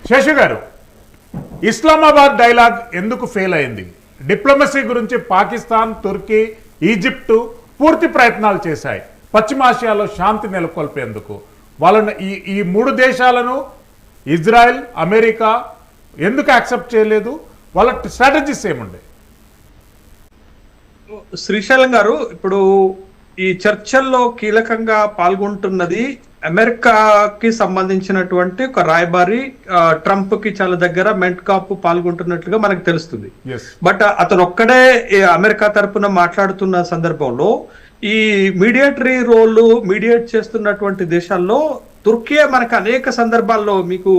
శేషు గారు, ఇస్లామాబాద్ డైలాగ్ ఎందుకు ఫెయిల్ అయింది? డిప్లొమసీ గురించి పాకిస్తాన్, తుర్కీ, ఈజిప్టు పూర్తి ప్రయత్నాలు చేశాయి పశ్చిమాసియాలో శాంతి నెలకొల్పేందుకు. వాళ్ళను ఈ మూడు దేశాలను ఇజ్రాయెల్, అమెరికా ఎందుకు యాక్సెప్ట్ చేయలేదు? వాళ్ళ స్ట్రాటజీస్ ఏముండే? శ్రీశైలం గారు, ఇప్పుడు ఈ చర్చల్లో కీలకంగా పాల్గొంటున్నది అమెరికాకి సంబంధించినటువంటి ఒక రాయబారి, ట్రంప్ కి చాలా దగ్గర మెంట్కాప్ పాల్గొంటున్నట్లుగా మనకు తెలుస్తుంది. బట్ అతను ఒక్కడే అమెరికా తరపున మాట్లాడుతున్న సందర్భంలో ఈ మీడియేటరీ రోల్ మీడియేట్ చేస్తున్నటువంటి దేశాల్లో తుర్కియా మనకు అనేక సందర్భాల్లో, మీకు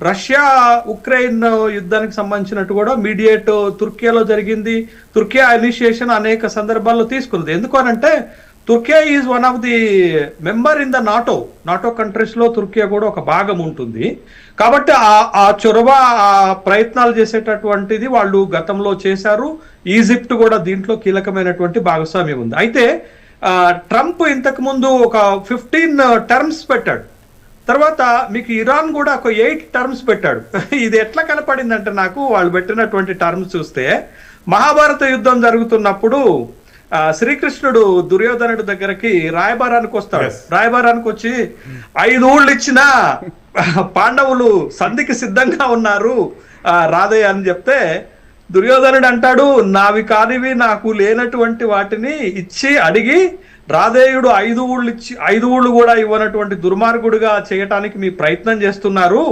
రష్యా ఉక్రెయిన్ యుద్ధానికి సంబంధించినట్టు కూడా మీడియేట్ తుర్కియాలో జరిగింది. తుర్కియా ఇనిషియేషన్ అనేక సందర్భాల్లో తీసుకున్నది. ఎందుకు అనంటే Turkiye is one of the member in the NATO countries లో తుర్కియా కూడా ఒక భాగం ఉంటుంది. కాబట్టి ఆ చొరవ, ఆ ప్రయత్నాలు చేసేటటువంటిది వాళ్ళు గతంలో చేశారు. ఈజిప్ట్ కూడా దీంట్లో కీలకమైనటువంటి భాగస్వామ్యం ఉంది. అయితే ట్రంప్ ఇంతకు ముందు ఒక 15 టర్మ్స్ పెట్టాడు. తర్వాత మీకు ఇరాన్ కూడా ఒక 8 టర్మ్స్ పెట్టాడు. ఇది ఎట్లా కనపడిందంటే నాకు వాళ్ళు పెట్టినటువంటి టర్మ్స్ చూస్తే, మహాభారత యుద్ధం జరుగుతున్నప్పుడు శ్రీకృష్ణుడు దుర్యోధనుడి దగ్గరికి రాయబారానికి వస్తాడు. రాయబారానికి వచ్చి 5 ఊళ్ళు ఇచ్చిన పాండవులు సంధికి సిద్ధంగా ఉన్నారు రాధయ్య అని చెప్తే, దుర్యోధనుడు అంటాడు, నావి కానివి నాకు లేనటువంటి వాటిని ఇచ్చి అడిగి రాధేయుడు 5 ఊళ్ళు ఇచ్చి 5 ఊళ్ళు కూడా ఇవ్వనటువంటి దుర్మార్గుడుగా చేయటానికి మీ ప్రయత్నం చేస్తున్నారు,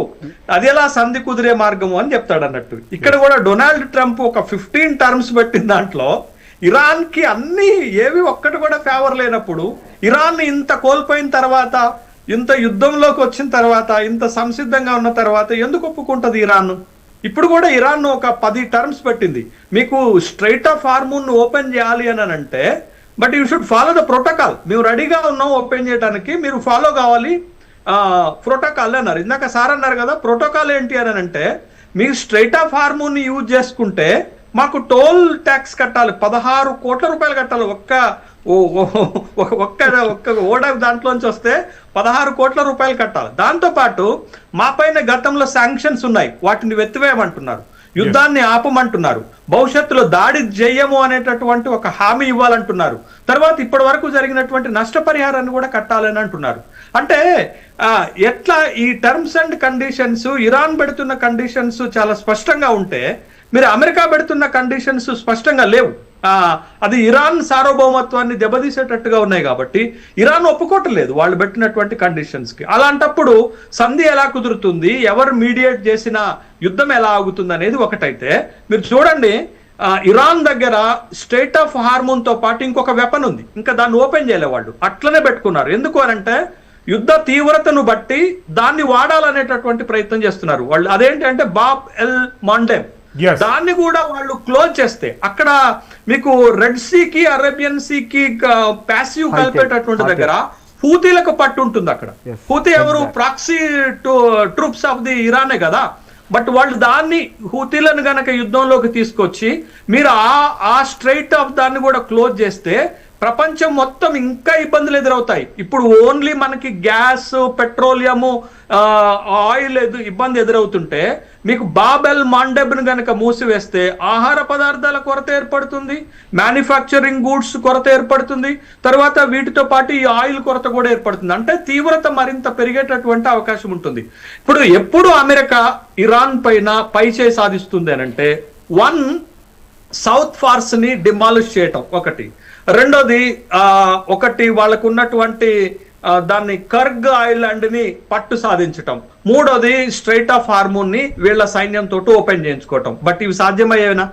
అది ఎలా సంధి కుదిరే మార్గము అని చెప్తాడు అన్నట్టు. ఇక్కడ కూడా డొనాల్డ్ ట్రంప్ ఒక 15 టర్మ్స్ పెట్టిన దాంట్లో ఇరాన్ కి అన్ని ఏవి ఒక్కటి కూడా ఫేవర్ లేనప్పుడు, ఇరాన్ ఇంత కోల్పోయిన తర్వాత, ఇంత యుద్ధంలోకి వచ్చిన తర్వాత, ఇంత సంసిద్ధంగా ఉన్న తర్వాత ఎందుకు ఒప్పుకుంటది ఇరాన్? ఇప్పుడు కూడా ఇరాన్ ఒక 10 టర్మ్స్ పెట్టింది. మీకు స్ట్రైట్ ఆఫ్ హార్మూన్ ఓపెన్ చేయాలి అని అంటే, but you should follow the protocol. మేము రెడీగా ఉన్నాం ఓపెన్ చేయడానికి, మీరు ఫాలో కావాలి ప్రోటోకాల్ అన్నారు. ఇందాక సార్ అన్నారు కదా, ప్రోటోకాల్ ఏంటి అని అంటే, మీరు స్ట్రైట్ ఆఫ్ హార్మూన్ యూజ్ చేసుకుంటే మాకు టోల్ ట్యాక్స్ కట్టాలి, 16 కోట్ల రూపాయలు కట్టాలి. ఒక్క ఓడ దాంట్లోంచి వస్తే 16 కోట్ల రూపాయలు కట్టాలి. దాంతో పాటు మా పైన గతంలో శాంక్షన్స్ ఉన్నాయి, వాటిని వెత్తివేయమంటున్నారు, యుద్ధాన్ని ఆపమంటున్నారు, భవిష్యత్తులో దాడి చేయము అనేటటువంటి ఒక హామీ ఇవ్వాలంటున్నారు. తర్వాత ఇప్పటి వరకు జరిగినటువంటి నష్టపరిహారాన్ని కూడా కట్టాలని అంటున్నారు. అంటే ఎట్లా ఈ టర్మ్స్ అండ్ కండిషన్స్, ఇరాన్ పెడుతున్న కండిషన్స్ చాలా స్పష్టంగా ఉంటే, మీరు అమెరికా పెడుతున్న కండిషన్స్ స్పష్టంగా లేవు. అది ఇరాన్ సార్వభౌమత్వాన్ని దెబ్బతీసేటట్టుగా ఉన్నాయి. కాబట్టి ఇరాన్ ఒప్పుకోవట్లేదు వాళ్ళు పెట్టినటువంటి కండిషన్స్ కి. అలాంటప్పుడు సంధి ఎలా కుదురుతుంది, ఎవరు మీడియేట్ చేసిన యుద్ధం ఎలా ఆగుతుంది అనేది ఒకటైతే, మీరు చూడండి ఇరాన్ దగ్గర స్ట్రైట్ ఆఫ్ హార్మూన్ తో పాటు ఇంకొక వెపన్ ఉంది, ఇంకా దాన్ని ఓపెన్ చేయలే వాళ్ళు, అట్లనే పెట్టుకున్నారు. ఎందుకు అనంటే యుద్ధ తీవ్రతను బట్టి దాన్ని వాడాలనేటటువంటి ప్రయత్నం చేస్తున్నారు వాళ్ళు. అదేంటి అంటే బాబ్ ఎల్ మాండెబ్, దాన్ని కూడా వాళ్ళు క్లోజ్ చేస్తే అక్కడ మీకు రెడ్ సీకి, అరేబియన్ సీకి ప్యాసివ్ కలిపేటటువంటి దగ్గర హూతీలకు పట్టు ఉంటుంది. అక్కడ హూతీ ఎవరు? ప్రాక్సీ ట్రూప్స్ ఆఫ్ ది ఇరానే కదా. బట్ వాళ్ళు దాన్ని, హూతీలను గనక యుద్ధంలోకి తీసుకొచ్చి మీరు ఆ స్ట్రైట్ ఆఫ్ దాన్ని కూడా క్లోజ్ చేస్తే ప్రపంచం మొత్తం ఇంకా ఇబ్బందులు ఎదురవుతాయి. ఇప్పుడు ఓన్లీ మనకి గ్యాస్, పెట్రోలియము, ఆయిల్ ఇబ్బంది ఎదురవుతుంటే, మీకు బాబెల్ మాండెబ్ను గనక మూసివేస్తే ఆహార పదార్థాల కొరత ఏర్పడుతుంది, మ్యానుఫ్యాక్చరింగ్ గూడ్స్ కొరత ఏర్పడుతుంది, తర్వాత వీటితో పాటు ఈ ఆయిల్ కొరత కూడా ఏర్పడుతుంది. అంటే తీవ్రత మరింత పెరిగేటటువంటి అవకాశం ఉంటుంది. ఇప్పుడు ఎప్పుడు అమెరికా ఇరాన్ పైన పైచేయి సాధిస్తుంది అనంటే, వన్, సౌత్ ఫార్స్ ని డిమాలిష్ చేయటం ఒకటి, రెండోది వాళ్ళకు ఉన్నటువంటి దాన్ని కర్గ్ ఐలాండ్ ని పట్టు సాధించటం, మూడోది స్ట్రైట్ ఆఫ్ హార్మూన్ ని వీళ్ళ సైన్యంతో ఓపెన్ చేయించుకోవటం. బట్ ఇవి సాధ్యమయ్యేనా?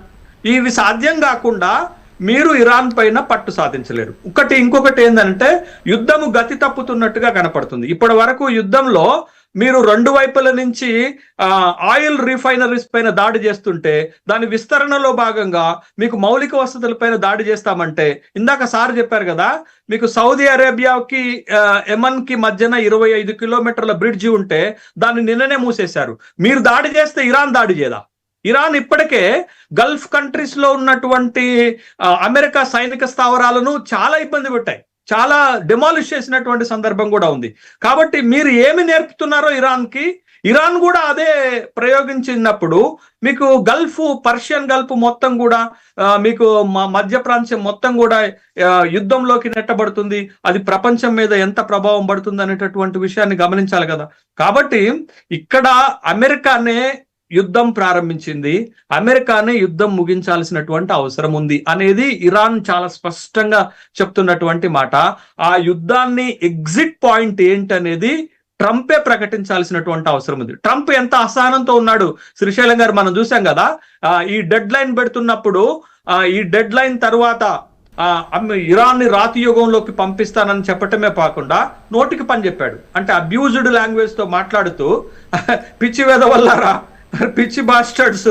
ఇవి సాధ్యం కాకుండా మీరు ఇరాన్ పైన పట్టు సాధించలేరు. ఇంకొకటి ఏంటంటే, యుద్ధము గతి తప్పుతున్నట్టుగా కనపడుతుంది. ఇప్పటి వరకు యుద్ధంలో మీరు 2 వైపుల నుంచి ఆయిల్ రిఫైనరీస్ పైన దాడి చేస్తుంటే, దాని విస్తరణలో భాగంగా మీకు మౌలిక వసతుల పైన దాడి చేస్తామంటే, ఇందాక సార్ చెప్పారు కదా, మీకు సౌదీ అరేబియాకి యెమన్ కి మధ్యన 25 కిలోమీటర్ల బ్రిడ్జి ఉంటే దాన్ని నిన్ననే మూసేశారు. మీరు దాడి చేస్తే ఇరాన్ దాడి చేయదా? ఇరాన్ ఇప్పటికే గల్ఫ్ కంట్రీస్ లో ఉన్నటువంటి అమెరికా సైనిక స్థావరాలను చాలా ఇబ్బంది పెట్టాయి, చాలా డిమాలిష్ చేసినటువంటి సందర్భం కూడా ఉంది. కాబట్టి మీరు ఏమి నేర్పుతున్నారో ఇరాన్ కి, ఇరాన్ కూడా అదే ప్రయోగించినప్పుడు మీకు పర్షియన్ గల్ఫ్ మొత్తం కూడా మీకు మధ్య ప్రాంతం మొత్తం కూడా యుద్ధంలోకి నెట్టబడుతుంది. అది ప్రపంచం మీద ఎంత ప్రభావం పడుతుంది అనేటటువంటి విషయాన్ని గమనించాలి కదా. కాబట్టి ఇక్కడ అమెరికానే యుద్ధం ప్రారంభించింది, అమెరికానే యుద్ధం ముగించాల్సినటువంటి అవసరం ఉంది అనేది ఇరాన్ చాలా స్పష్టంగా చెప్తున్నటువంటి మాట. ఆ యుద్ధాన్ని ఎగ్జిట్ పాయింట్ ఏంటనేది ట్రంపే ప్రకటించాల్సినటువంటి అవసరం ఉంది. ట్రంప్ ఎంత అసహనంతో ఉన్నాడు శ్రీశైలం గారు మనం చూసాం కదా. ఈ డెడ్ లైన్ పెడుతున్నప్పుడు ఈ డెడ్ లైన్ తర్వాత ఇరాన్ ని రాతి యుగంలోకి పంపిస్తానని చెప్పటమే కాకుండా నోటికి పని చెప్పాడు. అంటే అబ్యూజ్డ్ లాంగ్వేజ్ తో మాట్లాడుతూ పిచ్చి వెదవల్లారా, పిచ్చి bastards,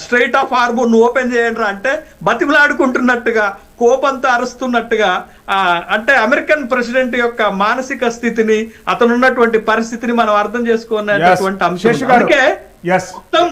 straight of harbour open చేయండి అంటే బతిమలాడుకుంటున్నట్టుగా, కోపంతో అరుస్తున్నట్టుగా, అంటే అమెరికన్ ప్రెసిడెంట్ యొక్క మానసిక స్థితిని, అతను ఉన్నటువంటి పరిస్థితిని మనం అర్థం చేసుకున్నటువంటి అంశం. అందుకే మొత్తం